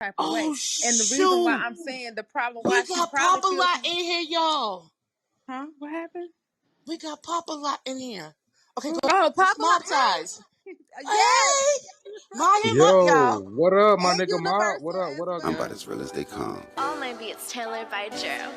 type of way. And the shoot. reason why I'm saying the problem why We she got probably feels... Popalot in here, y'all. Huh? What happened? We got Popalot in here. Okay, go Oh, Popalot Popalot. ties. Yes. Mod him up, Yo, y'all. what up, my And nigga Mob? Universal What up? as What up, well. I'm about as real as they come. All my beats tailored by Joe.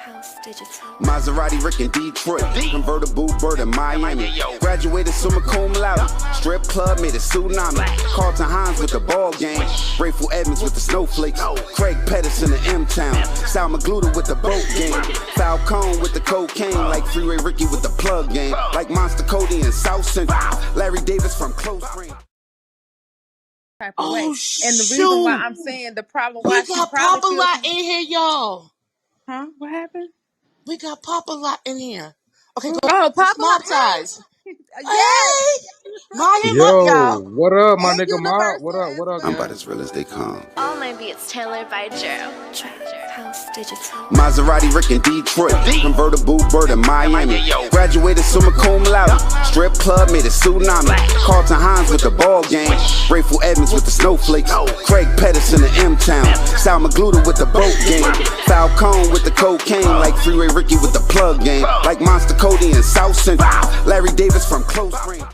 House Digital. Maserati Rick in Detroit, convertible bird in Miami. Graduated summa cum laude, strip club made a tsunami. Carlton Hines with the ball game, Grateful Edmonds with the snowflakes, Craig Pettis in the M-Town, Sal Magluta with the boat game, Falcone with the cocaine, like Freeway Ricky with the plug game, like Monster Cody in South Central, Larry Davis from close range. Type of way. And the shoot. reason why I'm saying the problem why We she got probably feels... Popalot in here, y'all. Huh? What happened? We got Popalot in here. Okay, go Oh, Popalot Popalot. ties. Yes. Mod him up, Yo, y'all. what up, my And nigga Mob? What Universal up? as What up, I'm well. about as real as they come. All my beats tailored by Joe. House Digital. Maserati Rick in Detroit, convertible bird in Miami. Graduated summa cum laude, strip club made a tsunami. Carlton Hines with the ball game, Grateful Edmonds with the snowflakes, Craig Pettis in the M-Town, Sal Magluta with the boat game, Falcone with the cocaine, like Freeway Ricky with the plug game, like Monster Cody in South Central, Larry Davis from close range.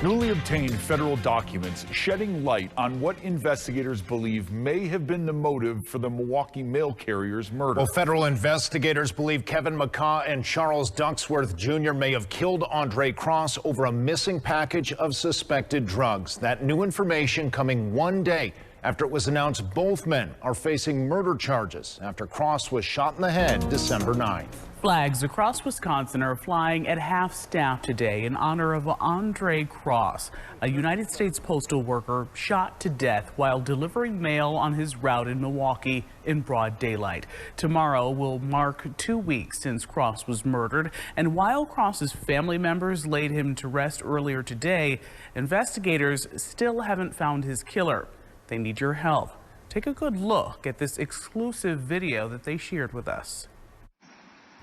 Newly obtained federal documents shedding light on what investigators believe may have been the motive for the Milwaukee mail carrier's murder. Well, federal investigators believe Kevin McCaw and Charles Ducksworth Jr. may have killed Aundre Cross over a missing package of suspected drugs. That new information coming one day after it was announced both men are facing murder charges after Cross was shot in the head December 9th. Flags across Wisconsin are flying at half-staff today in honor of Aundre Cross, a United States postal worker shot to death while delivering mail on his route in Milwaukee in broad daylight. Tomorrow will mark 2 weeks since Cross was murdered, and while Cross's family members laid him to rest earlier today, investigators still haven't found his killer. They need your help. Take a good look at this exclusive video that they shared with us.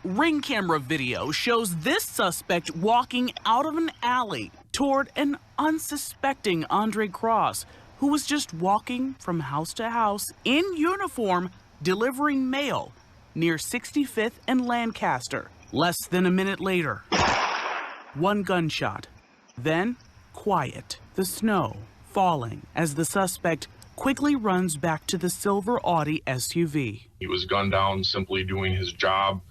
Ring camera video shows this suspect walking out of an alley toward an unsuspecting Aundre Cross, who was just walking from house to house in uniform delivering mail near 65th and Lancaster. Less than a minute later, one gunshot, then quiet, the snow falling as the suspect quickly runs back to the silver Audi SUV. He was gunned down simply doing his job.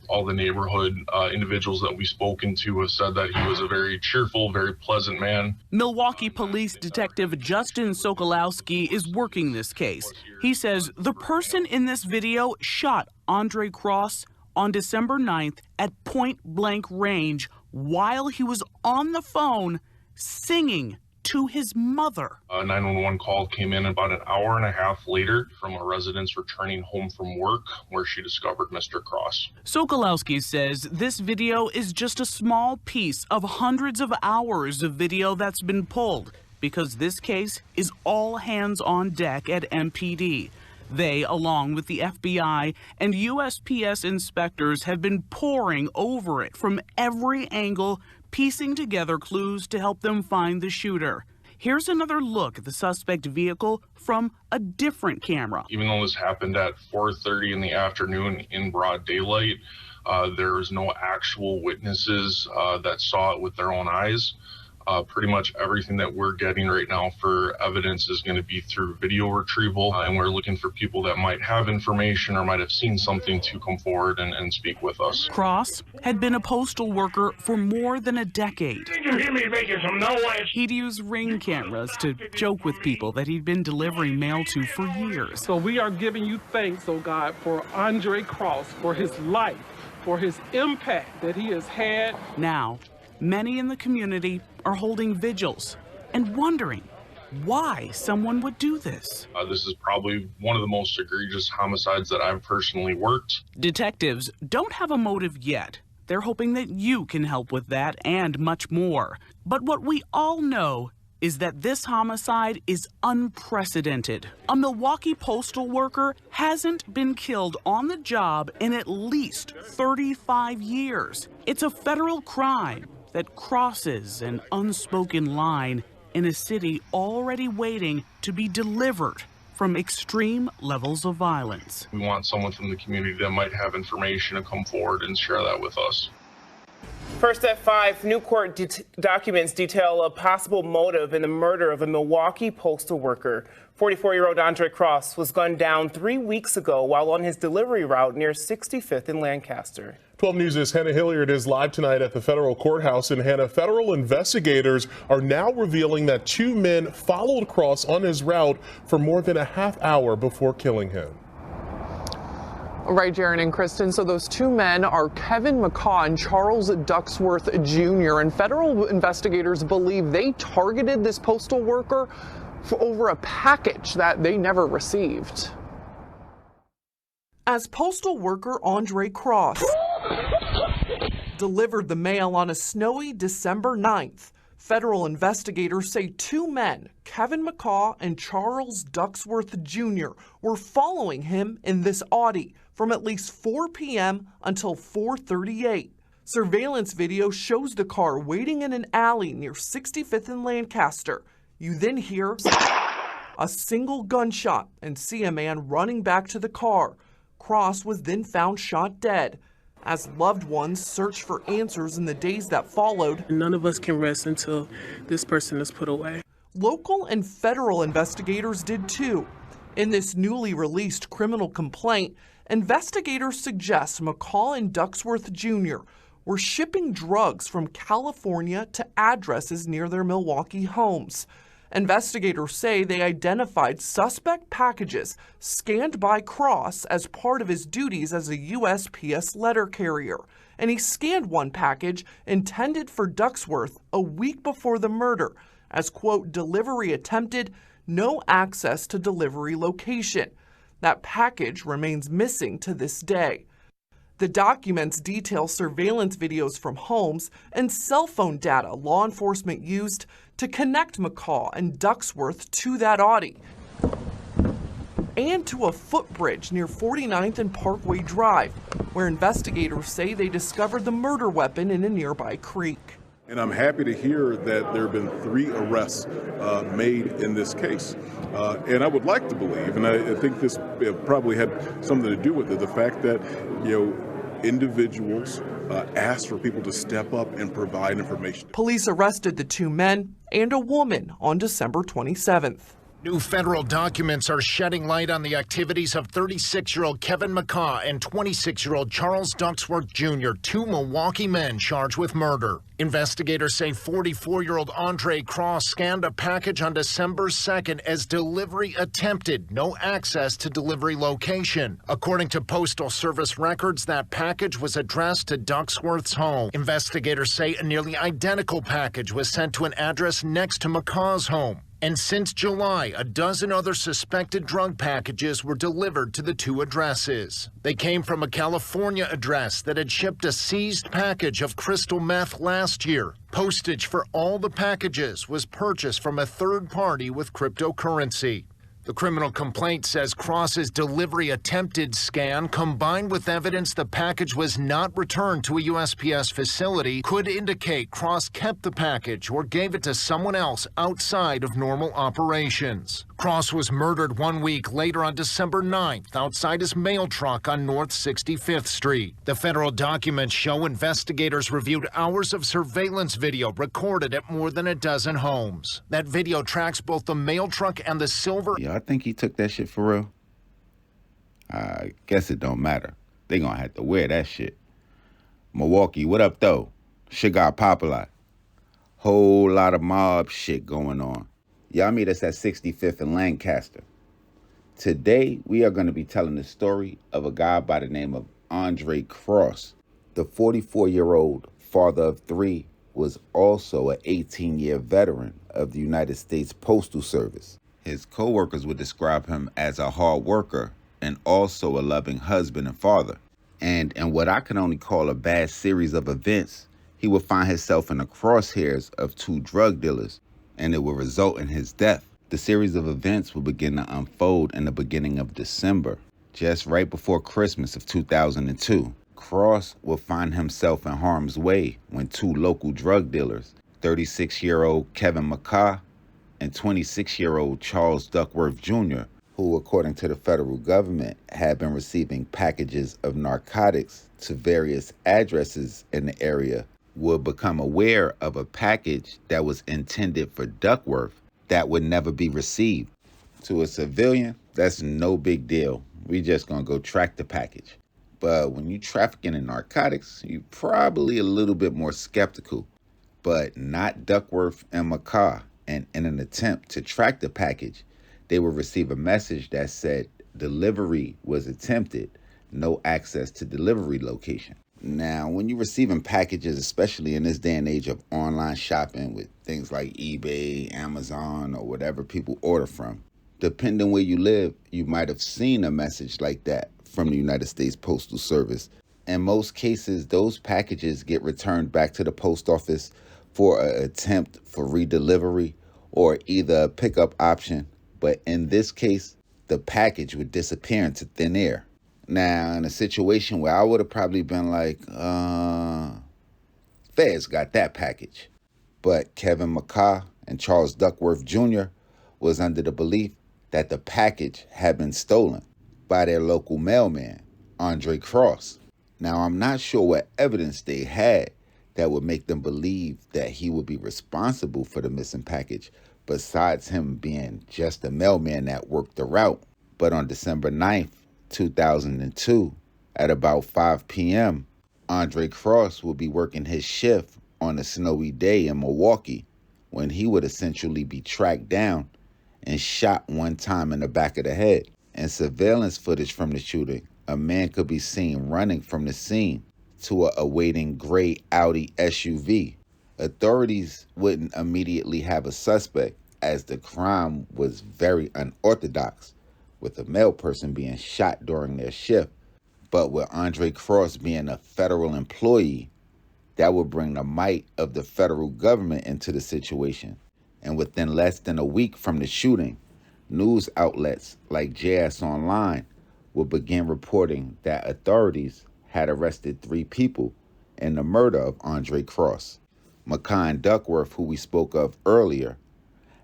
All the neighborhood individuals that we've spoken to have said that he was a very cheerful, very pleasant man. Milwaukee Police Detective Justin Sokolowski is working this case. He says the person in this video shot Aundre Cross on December 9th at point-blank range while he was on the phone singing to his mother. A 911 call came in about an hour and a half later from a residence returning home from work where she discovered Mr. Cross. Sokolowski says this video is just a small piece of hundreds of hours of video that's been pulled because this case is all hands on deck at MPD. They, along with the FBI and USPS inspectors, have been poring over it from every angle, piecing together clues to help them find the shooter. Here's another look at the suspect vehicle from a different camera. Even though this happened at 4:30 in the afternoon in broad daylight, there is no actual witnesses that saw it with their own eyes. Pretty much everything that we're getting right now for evidence is going to be through video retrieval, and we're looking for people that might have information or might have seen something to come forward and speak with us. Cross had been a postal worker for more than a decade. Did you hear me making some noise? He'd use ring cameras to joke with people that he'd been delivering mail to for years. So we are giving you thanks, oh God, for Aundre Cross, for his life, for his impact that he has had. Now, many in the community are holding vigils and wondering why someone would do this. This is probably one of the most egregious homicides that I've personally worked. Detectives don't have a motive yet. They're hoping that you can help with that and much more. But what we all know is that this homicide is unprecedented. A Milwaukee postal worker hasn't been killed on the job in at least 35 years. It's a federal crime that crosses an unspoken line in a city already waiting to be delivered from extreme levels of violence. We want someone from the community that might have information to come forward and share that with us. First at 5, new court documents detail a possible motive in the murder of a Milwaukee postal worker. 44-year-old Aundre Cross was gunned down 3 weeks ago while on his delivery route near 65th and Lancaster. 12 News' Hannah Hilliard is live tonight at the federal courthouse in Hannah. Federal investigators are now revealing that 2 men followed Cross on his route for more than a half hour before killing him. Right, Jaron and Kristen. So those 2 men are Kevin McCaw and Charles Ducksworth Jr. And federal investigators believe they targeted this postal worker for over a package that they never received. As postal worker Aundre Cross delivered the mail on a snowy December 9th, federal investigators say 2 men, Kevin McCaw and Charles Ducksworth Jr., were following him in this Audi from at least 4 p.m. until 4:38. Surveillance video shows the car waiting in an alley near 65th and Lancaster. You then hear a single gunshot and see a man running back to the car. Cross was then found shot dead. As loved ones search for answers in the days that followed, None of us can rest until this person is put away. local and federal investigators did too. In this newly released criminal complaint, investigators suggest McCall and Ducksworth Jr. were shipping drugs from California to addresses near their Milwaukee homes. Investigators say they identified suspect packages scanned by Cross as part of his duties as a USPS letter carrier. And he scanned one package intended for Ducksworth a week before the murder as, quote, delivery attempted, no access to delivery location. That package remains missing to this day. The documents detail surveillance videos from homes and cell phone data law enforcement used to connect McCaw and Ducksworth to that Audi and to a footbridge near 49th and Parkway Drive, where investigators say they discovered the murder weapon in a nearby creek. And I'm happy to hear that there have been 3 arrests made in this case. And I would like to believe, and I think this probably had something to do with it, the fact that, individuals asked for people to step up and provide information. Police arrested the 2 men and a woman on December 27th. New federal documents are shedding light on the activities of 36-year-old Kevin McCaw and 26-year-old Charles Ducksworth Jr., 2 Milwaukee men charged with murder. Investigators say 44-year-old Aundre Cross scanned a package on December 2nd as delivery attempted, no access to delivery location. According to Postal Service records, that package was addressed to Ducksworth's home. Investigators say a nearly identical package was sent to an address next to McCaw's home. And since July, a dozen other suspected drug packages were delivered to the 2 addresses. They came from a California address that had shipped a seized package of crystal meth last year. Postage for all the packages was purchased from a third party with cryptocurrency. The criminal complaint says Cross's delivery attempted scan, combined with evidence the package was not returned to a USPS facility, could indicate Cross kept the package or gave it to someone else outside of normal operations. Cross was murdered 1 week later on December 9th outside his mail truck on North 65th Street. The federal documents show investigators reviewed hours of surveillance video recorded at more than a dozen homes. That video tracks both the mail truck and the silver. I think he took that shit for real. I guess it don't matter. They gonna have to wear that shit. Milwaukee, what up though? Shit got Popalot. Whole lot of mob shit going on. Y'all meet us at 65th and Lancaster. Today, we are going to be telling the story of a guy by the name of Aundre Cross. The 44-year-old father of 3 was also an 18-year veteran of the United States Postal Service. His co-workers would describe him as a hard worker and also a loving husband and father. And in what I can only call a bad series of events, he would find himself in the crosshairs of 2 drug dealers, and it would result in his death. The series of events would begin to unfold in the beginning of December, just right before Christmas of 2002. Cross would find himself in harm's way when 2 local drug dealers, 36-year-old Kevin McCaw and 26-year-old Charles Duckworth Jr., who, according to the federal government, had been receiving packages of narcotics to various addresses in the area, would become aware of a package that was intended for Duckworth that would never be received. To a civilian, that's no big deal. We just gonna go track the package. But when you trafficking in narcotics, you're probably a little bit more skeptical. But not Duckworth and McCaw. And in an attempt to track the package, they would receive a message that said delivery was attempted, no access to delivery location. Now, when you're receiving packages, especially in this day and age of online shopping with things like eBay, Amazon, or whatever people order from, depending where you live, you might have seen a message like that from the United States Postal Service. In most cases, those packages get returned back to the post office for an attempt for redelivery or either a pickup option. But in this case, the package would disappear into thin air. Now, in a situation where I would have probably been like, Feds got that package. But Kevin McCaw and Charles Duckworth Jr. was under the belief that the package had been stolen by their local mailman, Aundre Cross. Now, I'm not sure what evidence they had that would make them believe that he would be responsible for the missing package, besides him being just a mailman that worked the route. But on December 9th, 2002, at about 5 p.m., Aundre Cross would be working his shift on a snowy day in Milwaukee when he would essentially be tracked down and shot one time in the back of the head. In surveillance footage from the shooting, a man could be seen running from the scene to a awaiting gray Audi SUV. Authorities wouldn't immediately have a suspect, as the crime was very unorthodox, with a male person being shot during their shift. But with Aundre Cross being a federal employee, that would bring the might of the federal government into the situation. And within less than a week from the shooting, news outlets like JS Online would begin reporting that authorities had arrested 3 people in the murder of Aundre Cross. McCaw and Duckworth, who we spoke of earlier,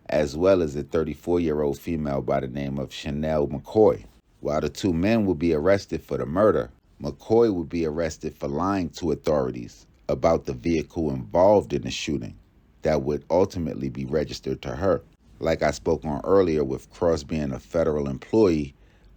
as well as a 34-year-old female by the name of Chanel McCoy. While the 2 men would be arrested for the murder, McCoy would be arrested for lying to authorities about the vehicle involved in the shooting that would ultimately be registered to her. Like I spoke on earlier, with Cross being a federal employee,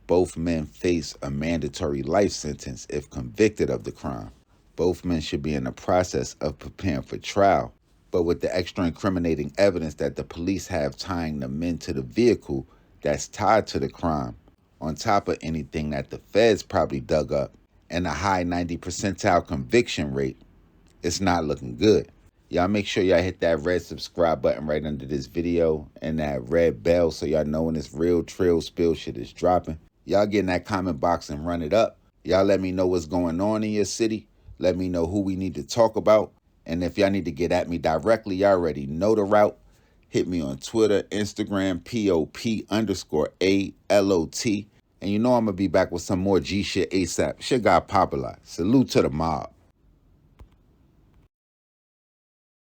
both men face a mandatory life sentence if convicted of the crime. Both men should be in the process of preparing for trial. But with the extra incriminating evidence that the police have tying the men to the vehicle that's tied to the crime, on top of anything that the feds probably dug up, and a high 90 percentile conviction rate, it's not looking good. Y'all make sure y'all hit that red subscribe button right under this video and that red bell so y'all know when this real Trill Spill shit is dropping. Y'all get in that comment box and run it up. Y'all let me know what's going on in your city. Let me know who we need to talk about. And if y'all need to get at me directly, y'all already know the route. Hit me on Twitter, Instagram, POP_ALOT. And you know I'm going to be back with some more G shit ASAP. Shit got Popalot. Salute to the mob.